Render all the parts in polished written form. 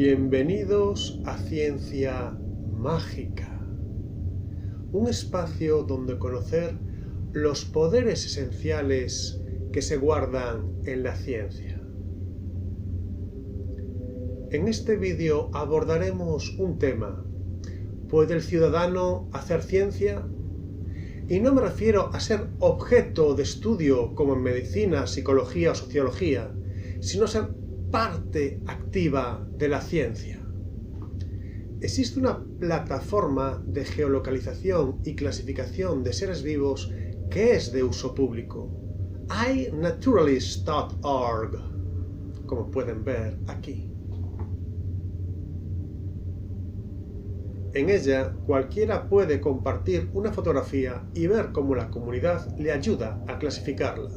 Bienvenidos a Ciencia Mágica, un espacio donde conocer los poderes esenciales que se guardan en la ciencia. En este vídeo abordaremos un tema: ¿puede el ciudadano hacer ciencia? Y no me refiero a ser objeto de estudio como en medicina, psicología o sociología, sino ser parte activa de la ciencia. Existe una plataforma de geolocalización y clasificación de seres vivos que es de uso público, iNaturalist.org, como pueden ver aquí. En ella, cualquiera puede compartir una fotografía y ver cómo la comunidad le ayuda a clasificarla.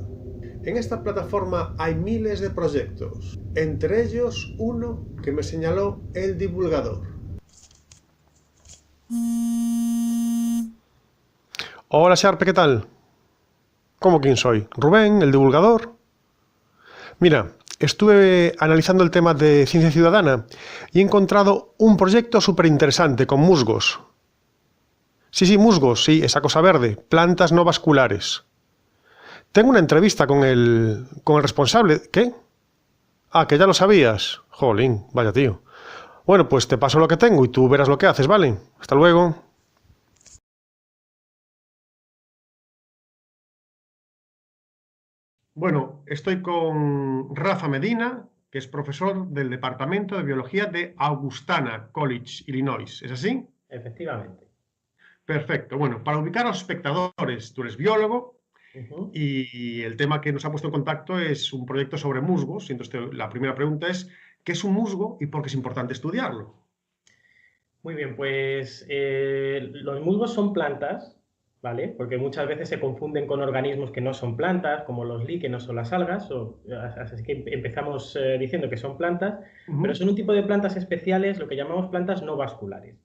En esta plataforma hay miles de proyectos, entre ellos uno que me señaló el divulgador. Hola Sharpe, ¿qué tal? ¿Cómo quién soy? ¿Rubén, el divulgador? Mira, estuve analizando el tema de ciencia ciudadana y he encontrado un proyecto súper interesante con musgos. Sí, musgos, sí, esa cosa verde, plantas no vasculares. Tengo una entrevista con el responsable. ¿Qué? Ah, que ya lo sabías. Jolín, vaya tío. Bueno, pues te paso lo que tengo y tú verás lo que haces, ¿vale? Hasta luego. Bueno, estoy con Rafa Medina, que es profesor del Departamento de Biología de Augustana College, Illinois. ¿Es así? Efectivamente. Perfecto. Bueno, para ubicar a los espectadores, tú eres biólogo Ujú. y el tema que nos ha puesto en contacto es un proyecto sobre musgos. Y entonces la primera pregunta es: ¿qué es un musgo y por qué es importante estudiarlo? Muy bien, pues los musgos son plantas, ¿vale? Porque muchas veces se confunden con organismos que no son plantas, como los líquenos o las algas, así que empezamos diciendo que son plantas, pero son un tipo de plantas especiales, lo que llamamos plantas no vasculares.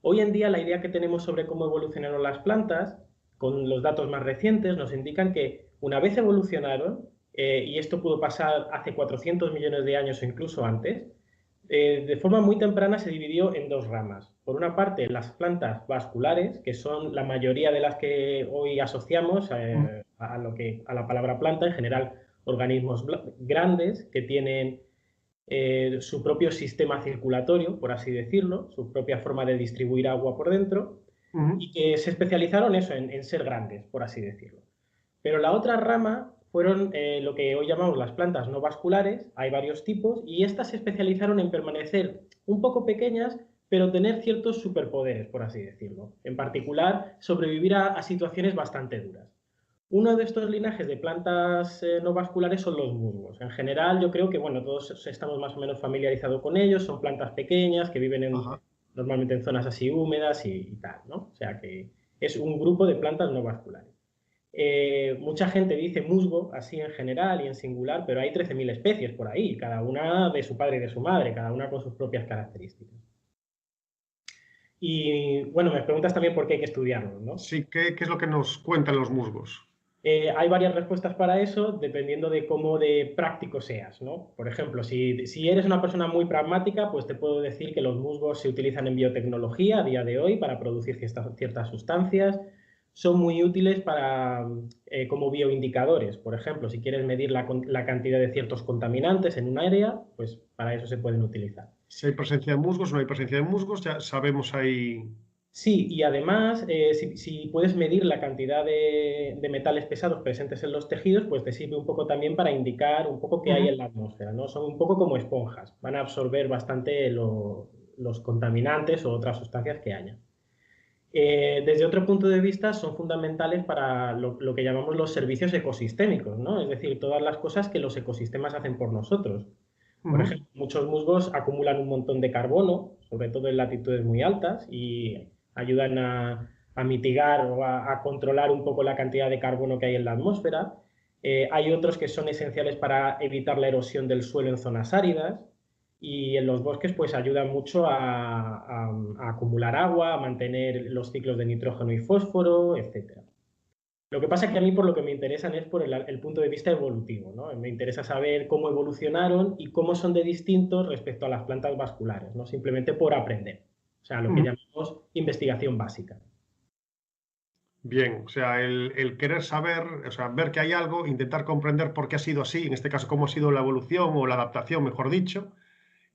Hoy en día la idea que tenemos sobre cómo evolucionaron las plantas, con los datos más recientes, nos indican que una vez evolucionaron, y esto pudo pasar hace 400 millones de años o incluso antes, de forma muy temprana se dividió en dos ramas. Por una parte, las plantas vasculares, que son la mayoría de las que hoy asociamos a la palabra planta, en general organismos grandes que tienen su propio sistema circulatorio, por así decirlo, su propia forma de distribuir agua por dentro, y que se especializaron eso, en ser grandes, por así decirlo. Pero la otra rama fueron lo que hoy llamamos las plantas no vasculares, hay varios tipos, y estas se especializaron en permanecer un poco pequeñas, pero tener ciertos superpoderes, por así decirlo. En particular, sobrevivir a situaciones bastante duras. Uno de estos linajes de plantas no vasculares son los musgos. En general, yo creo que bueno, todos estamos más o menos familiarizados con ellos. Son plantas pequeñas que viven normalmente en zonas así húmedas y tal, ¿no? O sea que es un grupo de plantas no vasculares. Mucha gente dice musgo así en general y en singular, pero hay 13.000 especies por ahí, cada una de su padre y de su madre, cada una con sus propias características. Y bueno, me preguntas también por qué hay que estudiarlos, ¿no? Sí, ¿qué es lo que nos cuentan los musgos? Hay varias respuestas para eso, dependiendo de cómo de práctico seas, ¿no? Por ejemplo, si eres una persona muy pragmática, pues te puedo decir que los musgos se utilizan en biotecnología a día de hoy para producir ciertas sustancias. Son muy útiles como bioindicadores. Por ejemplo, si quieres medir la cantidad de ciertos contaminantes en un área, pues para eso se pueden utilizar. Si hay presencia de musgos o no hay presencia de musgos, ya sabemos ahí. Sí, y además, si puedes medir la cantidad de metales pesados presentes en los tejidos, pues te sirve un poco también para indicar un poco qué hay en la atmósfera, ¿no? Son un poco como esponjas, van a absorber bastante los contaminantes o otras sustancias que haya. Desde otro punto de vista, son fundamentales para lo que llamamos los servicios ecosistémicos, ¿no? Es decir, todas las cosas que los ecosistemas hacen por nosotros. Por ejemplo, muchos musgos acumulan un montón de carbono, sobre todo en latitudes muy altas, y ayudan a mitigar o a controlar un poco la cantidad de carbono que hay en la atmósfera. Hay otros que son esenciales para evitar la erosión del suelo en zonas áridas, y en los bosques pues ayudan mucho a acumular agua, a mantener los ciclos de nitrógeno y fósforo, etc. Lo que pasa es que a mí por lo que me interesan es por el punto de vista evolutivo, ¿no? Me interesa saber cómo evolucionaron y cómo son de distintos respecto a las plantas vasculares, no simplemente por aprender. O sea, lo que llamamos investigación básica. Bien, o sea, el querer saber, o sea, ver que hay algo, intentar comprender por qué ha sido así, en este caso cómo ha sido la evolución o la adaptación, mejor dicho,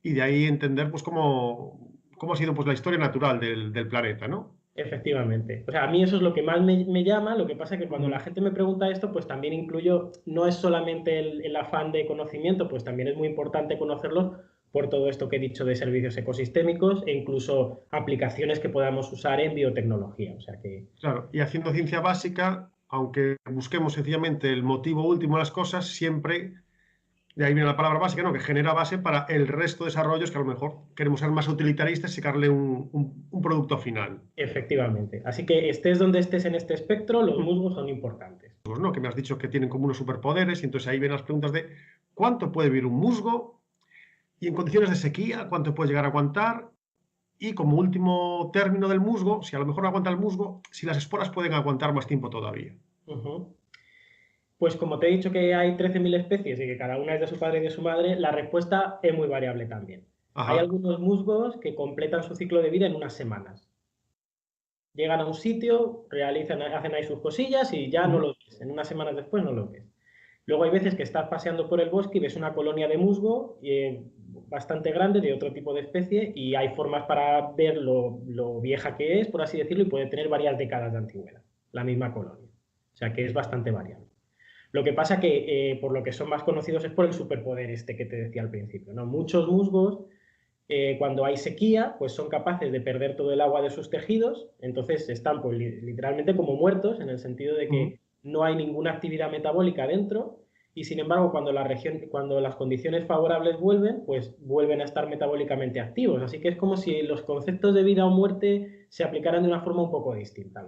y de ahí entender pues cómo ha sido pues la historia natural del planeta, ¿no? Efectivamente. O sea, a mí eso es lo que más me llama. Lo que pasa es que cuando la Ujú. gente me pregunta esto, pues también incluyo, no es solamente el afán de conocimiento, pues también es muy importante conocerlos por todo esto que he dicho de servicios ecosistémicos e incluso aplicaciones que podamos usar en biotecnología. O sea que, Claro, y haciendo ciencia básica, aunque busquemos sencillamente el motivo último de las cosas, siempre, de ahí viene la palabra básica, ¿no? Que genera base para el resto de desarrollos que a lo mejor queremos ser más utilitaristas y sacarle un producto final. efectivamente. Así que estés donde estés en este espectro, los musgos son importantes. Pues, ¿no? Que me has dicho que tienen como unos superpoderes, y entonces ahí vienen las preguntas de ¿cuánto puede vivir un musgo? Y en condiciones de sequía, ¿cuánto puede llegar a aguantar? Y como último término del musgo, si a lo mejor no aguanta el musgo, si las esporas pueden aguantar más tiempo todavía. Ujú. Pues como te he dicho que hay 13.000 especies y que cada una es de su padre y de su madre, la respuesta es muy variable también. Hay Ajá. algunos musgos que completan su ciclo de vida en unas semanas. Llegan a un sitio, hacen ahí sus cosillas y ya no Ujú. los ves. En unas semanas después no los ves. Luego hay veces que estás paseando por el bosque y ves una colonia de musgo bastante grande de otro tipo de especie y hay formas para ver lo vieja que es, por así decirlo, y puede tener varias décadas de antigüedad, la misma colonia. O sea que es bastante variable. Lo que pasa que por lo que son más conocidos es por el superpoder este que te decía al principio, ¿no? Muchos musgos, cuando hay sequía, pues son capaces de perder todo el agua de sus tejidos, entonces están pues, literalmente como muertos, en el sentido de Ujú. que no hay ninguna actividad metabólica dentro, y sin embargo, cuando las condiciones favorables vuelven, pues vuelven a estar metabólicamente activos. Así que es como si los conceptos de vida o muerte se aplicaran de una forma un poco distinta.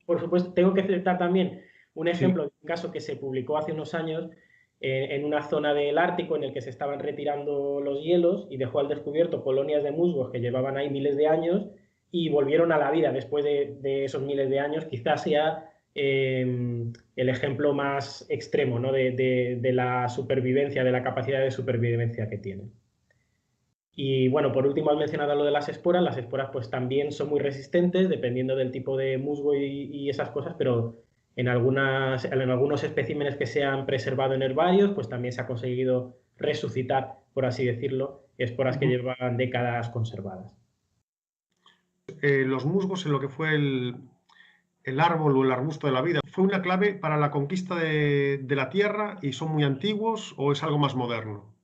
Por supuesto, tengo que citar también un Sí. ejemplo de un caso que se publicó hace unos años en una zona del Ártico en el que se estaban retirando los hielos y dejó al descubierto colonias de musgos que llevaban ahí miles de años y volvieron a la vida después de esos miles de años. Quizás sea el ejemplo más extremo, ¿no? de la supervivencia, de la capacidad de supervivencia que tienen. Y bueno, por último, has mencionado lo de las esporas pues también son muy resistentes dependiendo del tipo de musgo y esas cosas, pero en algunos especímenes que se han preservado en herbarios, pues también se ha conseguido resucitar, por así decirlo, esporas que Ujú. llevan décadas conservadas. Los musgos en lo que fue el árbol o el arbusto de la vida, ¿fue una clave para la conquista de la tierra y son muy antiguos o es algo más moderno?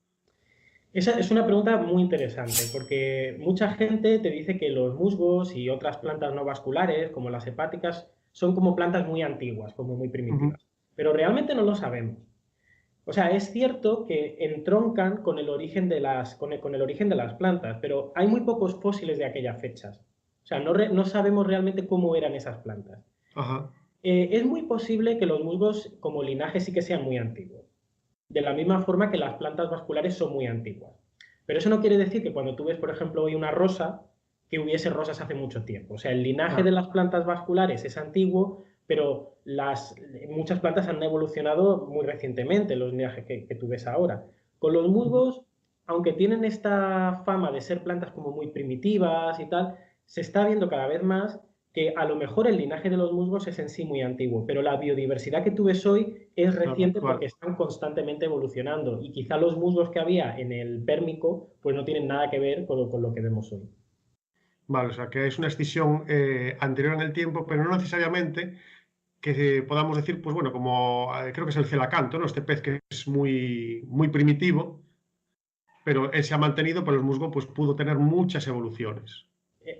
Esa es una pregunta muy interesante porque mucha gente te dice que los musgos y otras plantas no vasculares, como las hepáticas, son como plantas muy antiguas, como muy Ujú. primitivas. Pero realmente no lo sabemos. O sea, es cierto que entroncan con el origen con el origen de las plantas, pero hay muy pocos fósiles de aquellas fechas. O sea, no sabemos realmente cómo eran esas plantas. Ajá. Es muy posible que los musgos como linaje sí que sean muy antiguos, de la misma forma que las plantas vasculares son muy antiguas. Pero eso no quiere decir que cuando tú ves, por ejemplo, hoy una rosa, que hubiese rosas hace mucho tiempo. O sea, el linaje de Claro. las plantas vasculares es antiguo, pero muchas plantas han evolucionado muy recientemente, los linajes que tú ves ahora. Con los Ujú. musgos, aunque tienen esta fama de ser plantas como muy primitivas y tal, se está viendo cada vez más que a lo mejor el linaje de los musgos es en sí muy antiguo, pero la biodiversidad que tú ves hoy es Claro, reciente porque actual. están constantemente evolucionando y quizá los musgos que había en el Pérmico pues no tienen nada que ver con lo que vemos hoy. Vale, o sea, que es una extinción anterior en el tiempo, pero no necesariamente que podamos decir, pues bueno, como creo que es el celacanto, ¿no? Este pez que es muy primitivo, pero él se ha mantenido, pero el musgo pues pudo tener muchas evoluciones.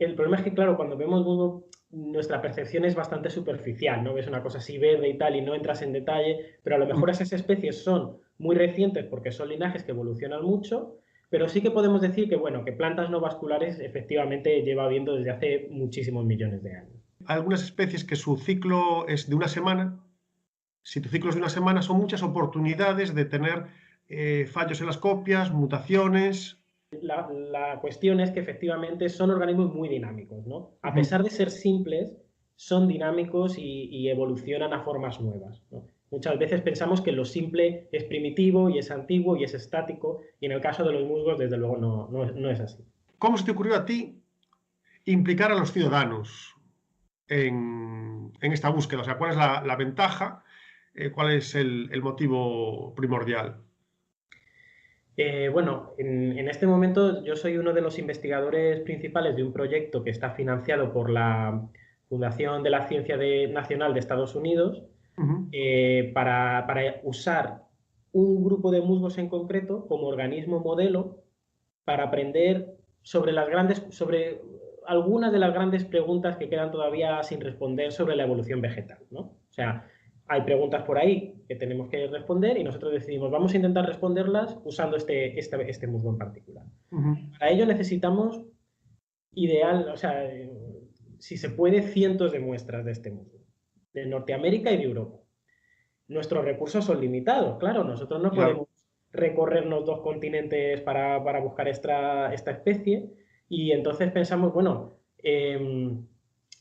El problema es que, claro, cuando vemos musgo, nuestra percepción es bastante superficial, ¿no? Ves una cosa así verde y tal y no entras en detalle, pero a lo mejor esas especies son muy recientes porque son linajes que evolucionan mucho, pero sí que podemos decir que, bueno, que plantas no vasculares efectivamente lleva habiendo desde hace muchísimos millones de años. Algunas especies que su ciclo es de una semana. Si tu ciclo es de una semana, son muchas oportunidades de tener fallos en las copias, mutaciones. La cuestión es que efectivamente son organismos muy dinámicos, ¿no? A Ujú. pesar de ser simples, son dinámicos y evolucionan a formas nuevas, ¿no? Muchas veces pensamos que lo simple es primitivo y es antiguo y es estático, y en el caso de los musgos, desde luego, no es así. ¿Cómo se te ocurrió a ti implicar a los ciudadanos en esta búsqueda? O sea, ¿cuál es la ventaja? ¿Cuál es el motivo primordial? Bueno, en este momento yo soy uno de los investigadores principales de un proyecto que está financiado por la Fundación de la Ciencia Nacional de Estados Unidos, para usar un grupo de musgos en concreto como organismo modelo para aprender sobre algunas de las grandes preguntas que quedan todavía sin responder sobre la evolución vegetal, ¿no? O sea, hay preguntas por ahí que tenemos que responder y nosotros decidimos, vamos a intentar responderlas usando este musgo en particular. Para ello necesitamos o sea, si se puede, cientos de muestras de este musgo, de Norteamérica y de Europa. Nuestros recursos son limitados, claro, nosotros no podemos recorrernos 2 continentes para buscar esta especie, y entonces pensamos, bueno,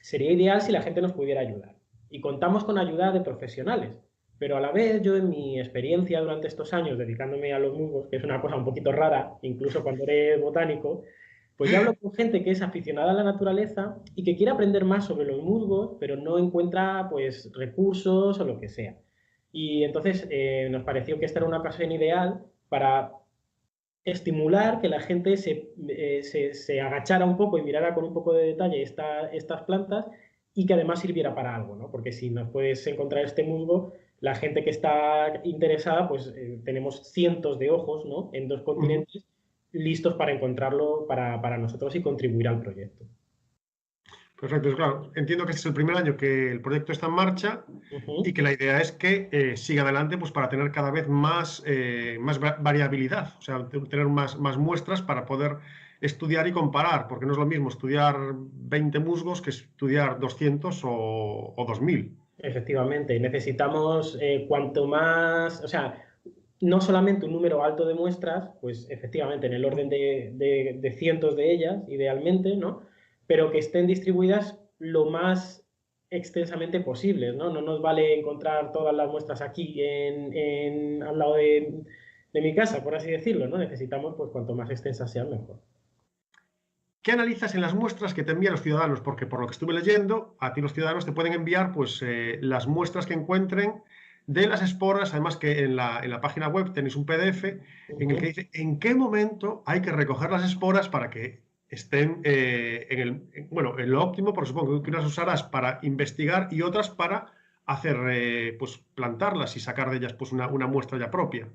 sería ideal si la gente nos pudiera ayudar. Y contamos con ayuda de profesionales, pero a la vez yo, en mi experiencia durante estos años dedicándome a los musgos, que es una cosa un poquito rara, incluso cuando eres botánico, pues yo hablo con gente que es aficionada a la naturaleza y que quiere aprender más sobre los musgos, pero no encuentra pues recursos o lo que sea. Y entonces nos pareció que esta era una ocasión ideal para estimular que la gente se agachara un poco y mirara con un poco de detalle estas plantas, y que además sirviera para algo, ¿no? Porque si nos puedes encontrar este musgo, la gente que está interesada, pues tenemos cientos de ojos, ¿no? En 2 continentes, listos para encontrarlo para nosotros y contribuir al proyecto. Perfecto, claro. Entiendo que este es el primer año que el proyecto está en marcha y que la idea es que siga adelante, pues, para tener cada vez más variabilidad, o sea, tener más muestras para poder estudiar y comparar, porque no es lo mismo estudiar 20 musgos que estudiar 200 o 2000. Efectivamente, necesitamos cuanto más, o sea, no solamente un número alto de muestras, pues efectivamente en el orden de cientos de ellas, idealmente, ¿no? Pero que estén distribuidas lo más extensamente posible, ¿no? No nos vale encontrar todas las muestras aquí al lado de mi casa, por así decirlo, ¿no? Necesitamos, pues, cuanto más extensas sean, mejor. ¿Qué analizas en las muestras que te envían los ciudadanos? Porque por lo que estuve leyendo, a ti los ciudadanos te pueden enviar, pues, las muestras que encuentren de las esporas. Además, que en la página web tenéis un PDF en el que dice en qué momento hay que recoger las esporas para que estén en lo óptimo, porque supongo que unas usarás para investigar y otras para hacer, pues, plantarlas y sacar de ellas, pues, una muestra ya propia.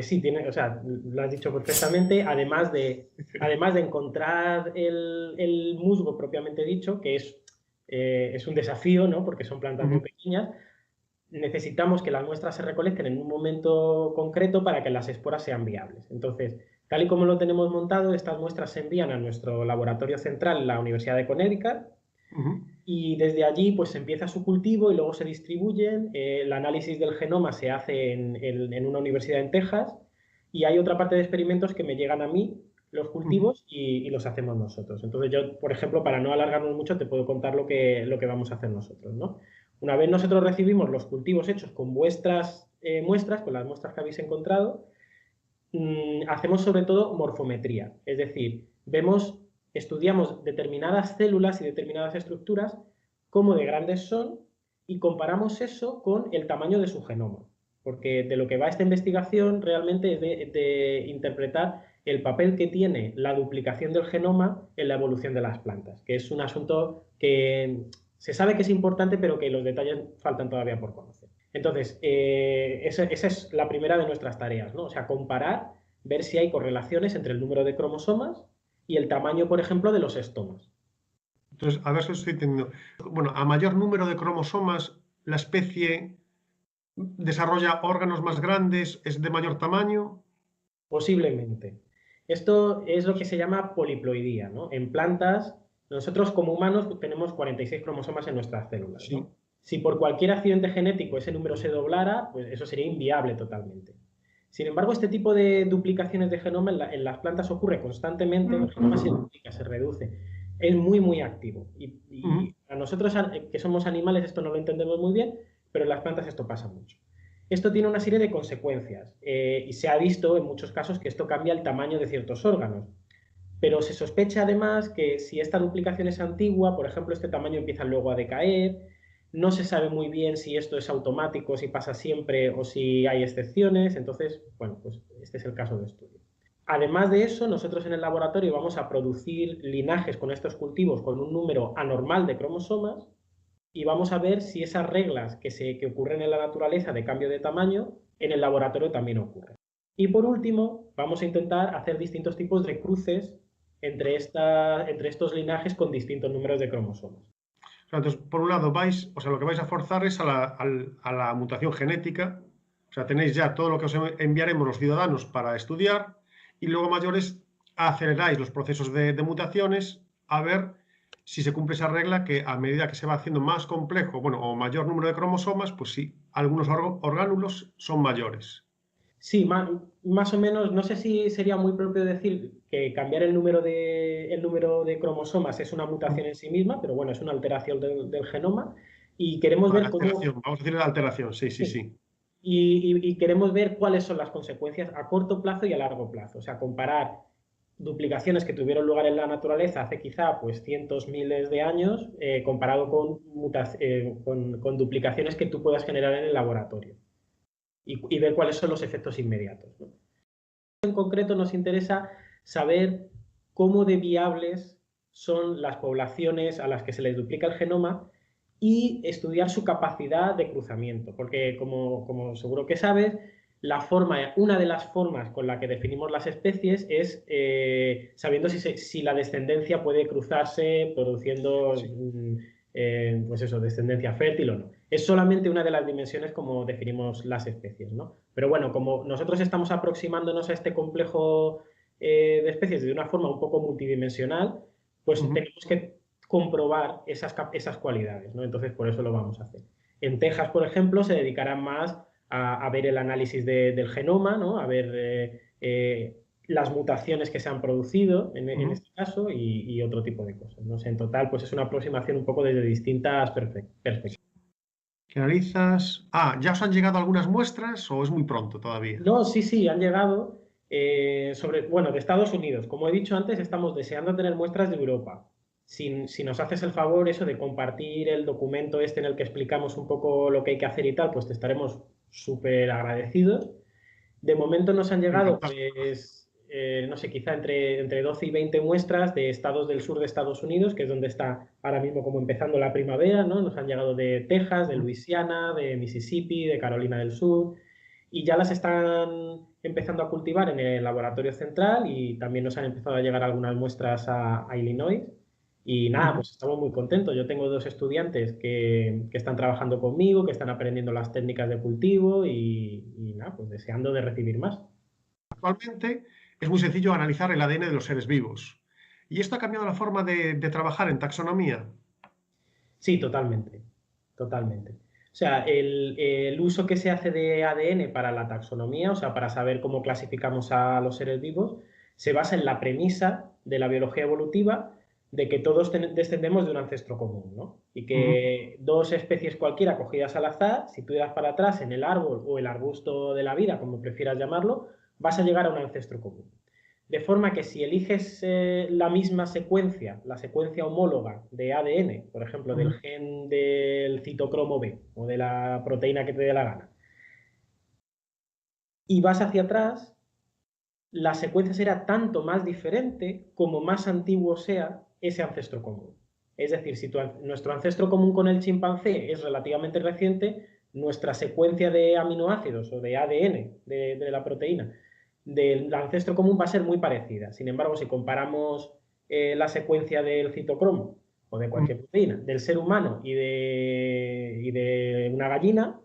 Sí, o sea, lo has dicho perfectamente. Además de encontrar el musgo propiamente dicho, que es un desafío, ¿no? Porque son plantas muy pequeñas, necesitamos que las muestras se recolecten en un momento concreto para que las esporas sean viables. Entonces, tal y como lo tenemos montado, estas muestras se envían a nuestro laboratorio central en la Universidad de Connecticut, y desde allí pues se empieza su cultivo y luego se distribuyen. El análisis del genoma se hace en una universidad en Texas, y hay otra parte de experimentos que me llegan a mí, los cultivos, y los hacemos nosotros. Entonces yo, por ejemplo, para no alargarnos mucho, te puedo contar lo que vamos a hacer nosotros, ¿no? Una vez nosotros recibimos los cultivos hechos con vuestras muestras, con las muestras que habéis encontrado, hacemos sobre todo morfometría, es decir, estudiamos determinadas células y determinadas estructuras, cómo de grandes son, y comparamos eso con el tamaño de su genoma. Porque de lo que va esta investigación realmente es de interpretar el papel que tiene la duplicación del genoma en la evolución de las plantas, que es un asunto que se sabe que es importante, pero que los detalles faltan todavía por conocer. Entonces, esa es la primera de nuestras tareas, ¿no? O sea, comparar, ver si hay correlaciones entre el número de cromosomas y el tamaño, por ejemplo, de los estomas. Entonces, a ver si estoy entendiendo. Bueno, a mayor número de cromosomas, la especie desarrolla órganos más grandes, es de mayor tamaño. Posiblemente. Esto es lo que se llama poliploidía, ¿no? En plantas, nosotros como humanos tenemos 46 cromosomas en nuestras células, ¿no? Sí. Si por cualquier accidente genético ese número se doblara, pues eso sería inviable totalmente. Sin embargo, este tipo de duplicaciones de genoma en las plantas ocurre constantemente. El genoma se duplica, se reduce. Es muy, muy activo. Y A nosotros, que somos animales, esto no lo entendemos muy bien, pero en las plantas esto pasa mucho. Esto tiene una serie de consecuencias y se ha visto en muchos casos que esto cambia el tamaño de ciertos órganos. Pero se sospecha además que si esta duplicación es antigua, por ejemplo, este tamaño empieza luego a decaer, no se sabe muy bien si esto es automático, si pasa siempre o si hay excepciones, entonces, bueno, pues este es el caso de estudio. Además de eso, nosotros en el laboratorio vamos a producir linajes con estos cultivos con un número anormal de cromosomas y vamos a ver si esas reglas que ocurren en la naturaleza de cambio de tamaño, en el laboratorio también ocurren. Y por último, vamos a intentar hacer distintos tipos de cruces entre estos linajes con distintos números de cromosomas. Entonces, por un lado, lo que vais a forzar es a la mutación genética. O sea, tenéis ya todo lo que os enviaremos los ciudadanos para estudiar y luego mayores aceleráis los procesos de mutaciones a ver si se cumple esa regla que a medida que se va haciendo más complejo, o mayor número de cromosomas, pues sí, algunos orgánulos son mayores. Sí, más o menos, no sé si sería muy propio decir que cambiar el número de cromosomas es una mutación en sí misma, pero bueno, es una alteración del genoma y queremos ver cómo... Vamos a decir la alteración, sí, sí, sí. Y queremos ver cuáles son las consecuencias a corto plazo y a largo plazo. O sea, comparar duplicaciones que tuvieron lugar en la naturaleza hace quizá pues cientos, miles de años, comparado con duplicaciones que tú puedas generar en el laboratorio. Y ver cuáles son los efectos inmediatos, ¿no? En concreto nos interesa saber cómo de viables son las poblaciones a las que se les duplica el genoma y estudiar su capacidad de cruzamiento, porque como seguro que sabes, una de las formas con la que definimos las especies es sabiendo si la descendencia puede cruzarse produciendo pues eso, descendencia fértil o no. Es solamente una de las dimensiones como definimos las especies, ¿no? Pero bueno, como nosotros estamos aproximándonos a este complejo de especies de una forma un poco multidimensional, pues tenemos que comprobar esas cualidades, ¿no? Entonces, por eso lo vamos a hacer. En Texas, por ejemplo, se dedicarán más a ver el análisis del genoma, ¿no? A ver las mutaciones que se han producido en este caso y otro tipo de cosas, ¿no? O sea, en total, pues es una aproximación un poco desde distintas perspectivas. ¿Qué analizas? ¿Ya os han llegado algunas muestras o es muy pronto todavía? No, sí, han llegado de Estados Unidos. Como he dicho antes, estamos deseando tener muestras de Europa. Si nos haces el favor eso de compartir el documento este en el que explicamos un poco lo que hay que hacer y tal, pues te estaremos súper agradecidos. De momento nos han llegado, pues, no sé, quizá entre 12 y 20 muestras de estados del sur de Estados Unidos, que es donde está ahora mismo como empezando la primavera, ¿no? Nos han llegado de Texas, de Luisiana, de Mississippi, de Carolina del Sur, y ya las están empezando a cultivar en el laboratorio central y también nos han empezado a llegar algunas muestras a Illinois. Y nada, pues estamos muy contentos. Yo tengo 2 estudiantes que están trabajando conmigo, que están aprendiendo las técnicas de cultivo y nada, pues deseando de recibir más. Actualmente es muy sencillo analizar el ADN de los seres vivos. ¿Y esto ha cambiado la forma de trabajar en taxonomía? Sí, totalmente, totalmente. O sea, el uso que se hace de ADN para la taxonomía, o sea, para saber cómo clasificamos a los seres vivos, se basa en la premisa de la biología evolutiva de que todos descendemos de un ancestro común, ¿no? Y que 2 especies cualquiera cogidas al azar, si tú das para atrás en el árbol o el arbusto de la vida, como prefieras llamarlo, vas a llegar a un ancestro común. De forma que si eliges la misma secuencia, la secuencia homóloga de ADN, por ejemplo, del gen del citocromo B o de la proteína que te dé la gana, y vas hacia atrás, la secuencia será tanto más diferente como más antiguo sea ese ancestro común. Es decir, si nuestro ancestro común con el chimpancé es relativamente reciente, nuestra secuencia de aminoácidos o de ADN de la proteína del ancestro común va a ser muy parecida. Sin embargo, si comparamos la secuencia del citocromo o de cualquier proteína del ser humano y de una gallina,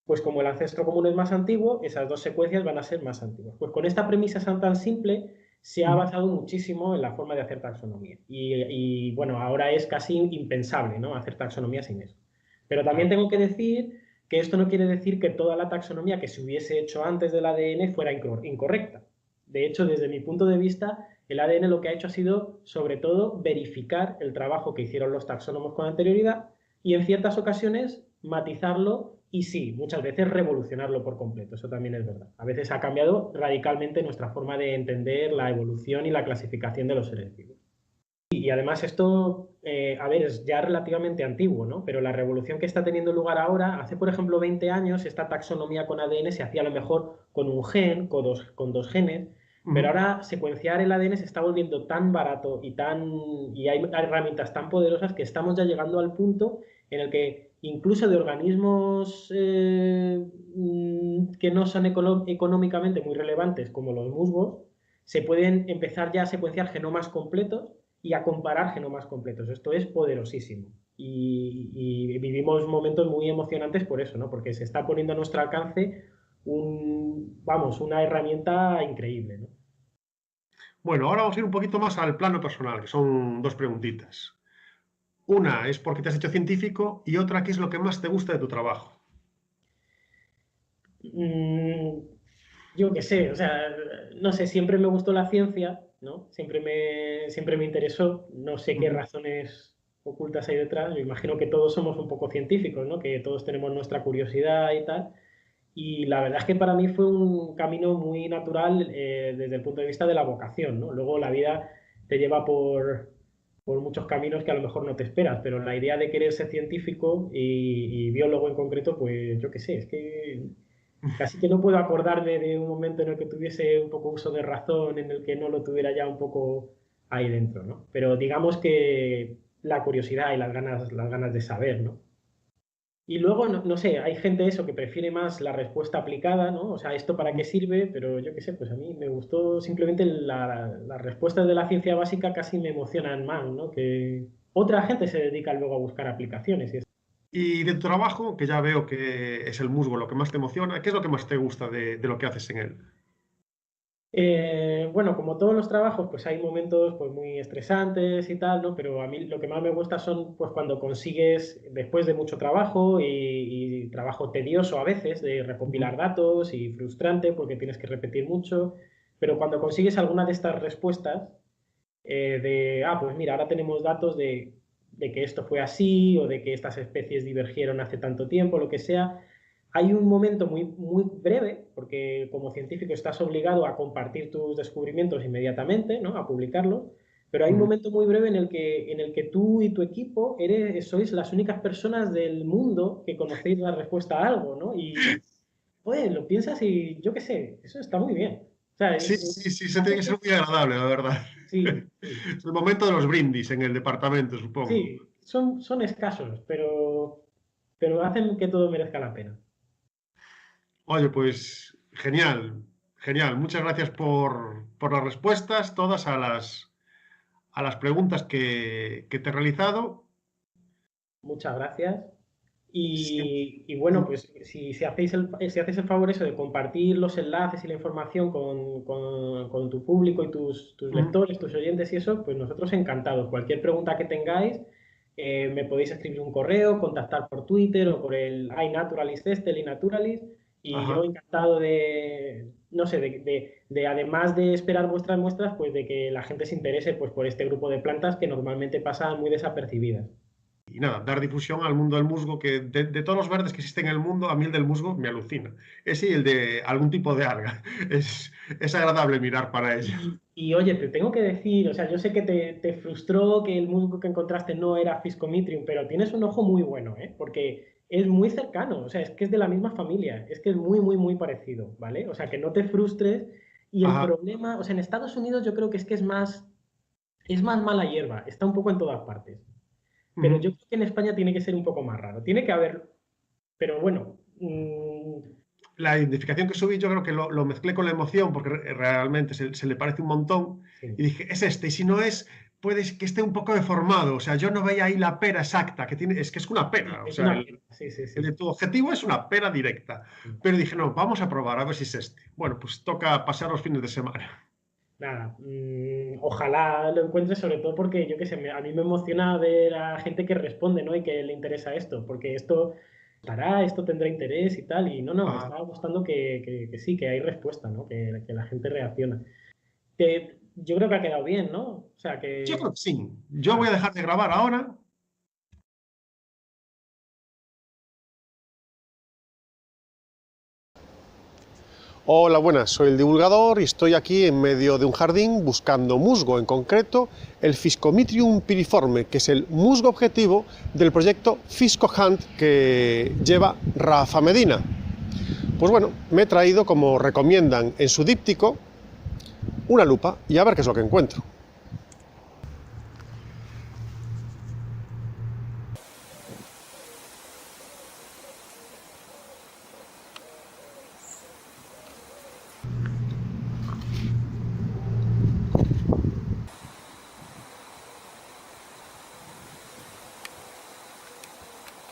pues como el ancestro común es más antiguo, esas 2 secuencias van a ser más antiguas. Pues con esta premisa tan simple se ha avanzado muchísimo en la forma de hacer taxonomía. Y bueno, ahora es casi impensable, ¿no?, hacer taxonomía sin eso. Pero también tengo que decir que esto no quiere decir que toda la taxonomía que se hubiese hecho antes del ADN fuera incorrecta. De hecho, desde mi punto de vista, El ADN lo que ha hecho ha sido, sobre todo, verificar el trabajo que hicieron los taxónomos con anterioridad y en ciertas ocasiones matizarlo y sí, muchas veces revolucionarlo por completo. Eso también es verdad. A veces ha cambiado radicalmente nuestra forma de entender la evolución y la clasificación de los seres vivos. Y además esto, a ver, es ya relativamente antiguo, ¿no? Pero la revolución que está teniendo lugar ahora, hace por ejemplo 20 años, esta taxonomía con ADN se hacía a lo mejor con un gen, con dos genes, pero ahora secuenciar el ADN se está volviendo tan barato y hay herramientas tan poderosas que estamos ya llegando al punto en el que incluso de organismos que no son económicamente muy relevantes, como los musgos, se pueden empezar ya a secuenciar genomas completos y a comparar genomas completos. Esto es poderosísimo. Y vivimos momentos muy emocionantes por eso, ¿no? Porque se está poniendo a nuestro alcance una herramienta increíble, ¿no? Bueno, ahora vamos a ir un poquito más al plano personal, que son dos preguntitas. Una es por qué te has hecho científico y otra, ¿qué es lo que más te gusta de tu trabajo? Mm, yo qué sé, o sea, no sé, siempre me gustó la ciencia, ¿no? Siempre me interesó, no sé qué Ujú. razones ocultas hay detrás, yo imagino que todos somos un poco científicos, ¿no? Que todos tenemos nuestra curiosidad y tal, y la verdad es que para mí fue un camino muy natural desde el punto de vista de la vocación, ¿no? Luego la vida te lleva por muchos caminos que a lo mejor no te esperas, pero la idea de querer ser científico y biólogo en concreto, pues yo qué sé, es que casi que no puedo acordarme de un momento en el que tuviese un poco uso de razón, en el que no lo tuviera ya un poco ahí dentro, ¿no? Pero digamos que la curiosidad y las ganas de saber, ¿no? Y luego, no sé, hay gente eso que prefiere más la respuesta aplicada, ¿no? O sea, ¿esto para qué sirve? Pero yo qué sé, pues a mí me gustó simplemente las respuestas de la ciencia básica casi me emocionan más, ¿no? Que otra gente se dedica luego a buscar aplicaciones. Y de tu trabajo, que ya veo que es el musgo lo que más te emociona, ¿qué es lo que más te gusta de lo que haces en él? Bueno, como todos los trabajos, pues hay momentos pues muy estresantes y tal, ¿no? Pero a mí lo que más me gusta son pues cuando consigues, después de mucho trabajo y trabajo tedioso a veces, de recopilar Ujú. datos y frustrante porque tienes que repetir mucho, pero cuando consigues alguna de estas respuestas, pues mira, ahora tenemos datos de que esto fue así o de que estas especies divergieron hace tanto tiempo, lo que sea. Hay un momento muy breve, porque como científico estás obligado a compartir tus descubrimientos inmediatamente, ¿no? A publicarlos, pero hay un Ujú. momento muy breve en el que tú y tu equipo sois las únicas personas del mundo que conocéis la respuesta a algo, ¿no? Y, pues, lo piensas y yo qué sé, eso está muy bien. O sea, Sí, sí, sí, se tiene hace que ser que... muy agradable, la verdad. Sí, sí. Es el momento de los brindis en el departamento, supongo. Sí, son escasos, pero hacen que todo merezca la pena. Oye, pues genial, genial. Muchas gracias por las respuestas, todas a las preguntas que te he realizado. Muchas gracias. Siem- Y bueno, pues si hacéis el favor eso de compartir los enlaces y la información con tu público y tus Ujú. lectores, tus oyentes y eso, pues nosotros encantados. Cualquier pregunta que tengáis, me podéis escribir un correo, contactar por Twitter o por el iNaturalist este, el iNaturalist, y yo Ajá. encantado de, no sé, de además de esperar vuestras muestras, pues de que la gente se interese pues por este grupo de plantas que normalmente pasan muy desapercibidas. Y nada, dar difusión al mundo del musgo, que de todos los verdes que existen en el mundo, a mí el del musgo me alucina. Ese y el de algún tipo de alga. Es agradable mirar para ello. Y, oye, te tengo que decir, o sea, yo sé que te frustró que el musgo que encontraste no era Fiscomitrium, pero tienes un ojo muy bueno, ¿eh? Porque es muy cercano, o sea, es que es de la misma familia, es que es muy parecido, ¿vale? O sea, que no te frustres. Y el Ajá. problema, o sea, en Estados Unidos yo creo que es más mala hierba, está un poco en todas partes. Pero yo Ujú. creo que en España tiene que ser un poco más raro, tiene que haber, pero bueno, La identificación que subí, yo creo que lo mezclé con la emoción, porque realmente se le parece un montón. Y sí, dije, es este, y si no es, puede que esté un poco deformado. O sea, yo no veía ahí la pera exacta, que tiene, es que es una sí, pera. O es sea, una pena, sí, sí, el de sí. tu objetivo es una pera directa. Pero dije, no, vamos a probar, a ver si es este. Bueno, pues toca pasar los fines de semana. Nada, ojalá lo encuentres, sobre todo porque yo qué sé, a mí me emociona ver a gente que responde, ¿no? Y que le interesa esto, porque esto tendrá interés y tal, y me Ajá. estaba gustando que sí, que hay respuesta, ¿no? Que la gente reacciona. yo creo que ha quedado bien, ¿no? O sea Yo que... creo que sí. Yo voy a dejar de grabar ahora. Hola, buenas, soy el divulgador y estoy aquí en medio de un jardín buscando musgo, en concreto el Fiscomitrium piriforme, que es el musgo objetivo del proyecto FiscoHunt que lleva Rafa Medina. Pues bueno, me he traído, como recomiendan en su díptico, una lupa y a ver qué es lo que encuentro.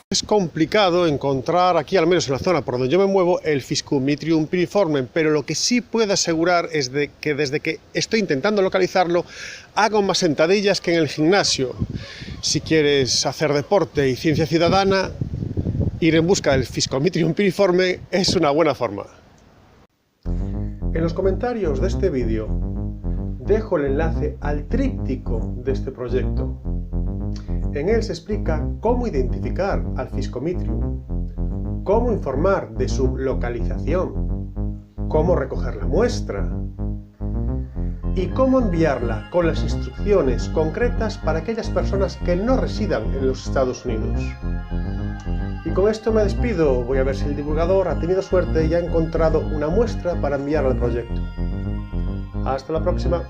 Es complicado encontrar aquí, al menos en la zona por donde yo me muevo, el Fiscomitrium piriforme, pero lo que sí puedo asegurar es que desde que estoy intentando localizarlo, hago más sentadillas que en el gimnasio. Si quieres hacer deporte y ciencia ciudadana, ir en busca del Fiscomitrium piriforme es una buena forma. En los comentarios de este vídeo dejo el enlace al tríptico de este proyecto. En él se explica cómo identificar al Fiscomitrium, cómo informar de su localización, cómo recoger la muestra y cómo enviarla con las instrucciones concretas para aquellas personas que no residan en los Estados Unidos. Y con esto me despido. Voy a ver si el divulgador ha tenido suerte y ha encontrado una muestra para enviar al proyecto. Hasta la próxima.